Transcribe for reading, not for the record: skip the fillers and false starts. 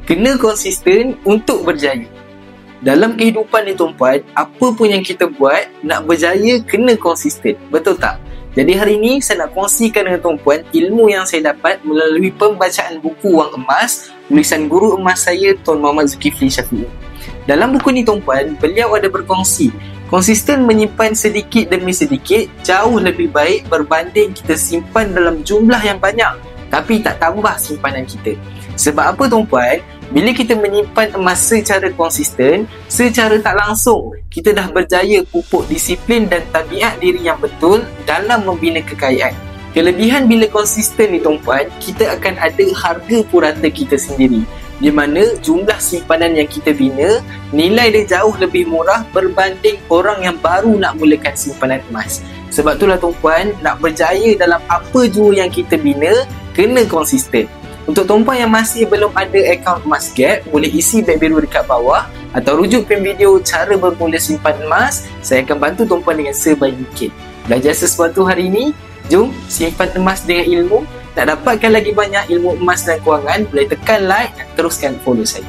Kena konsisten untuk berjaya. Dalam kehidupan ni tuan-puan, apa pun yang kita buat, nak berjaya kena konsisten. Betul tak? Jadi hari ini saya nak kongsikan dengan tuan-puan ilmu yang saya dapat melalui pembacaan buku Wang Emas, tulisan guru emas saya, Tuan Muhammad Zulkifli Syafiee. Dalam buku ni tuan-puan, beliau ada berkongsi, konsisten menyimpan sedikit demi sedikit jauh lebih baik berbanding kita simpan dalam jumlah yang banyak tapi tak tambah simpanan kita. Sebab apa tuan-puan? Bila kita menyimpan emas secara konsisten, secara tak langsung, kita dah berjaya pupuk disiplin dan tabiat diri yang betul dalam membina kekayaan. Kelebihan bila konsisten ni tuan-puan, kita akan ada harga purata kita sendiri, di mana jumlah simpanan yang kita bina, nilai dia jauh lebih murah berbanding orang yang baru nak mulakan simpanan emas. Sebab itulah tuan-puan, nak berjaya dalam apa jua yang kita bina, kena konsisten. Untuk tuan-puan yang masih belum ada akaun Emas Gap, boleh isi beg biru dekat bawah atau rujuk pin video cara bermula simpan emas. Saya akan bantu tuan-puan dengan sebaik mungkin. Belajar sesuatu hari ini? Jom simpan emas dengan ilmu. Nak dapatkan lagi banyak ilmu emas dan kewangan, boleh tekan like dan teruskan follow saya.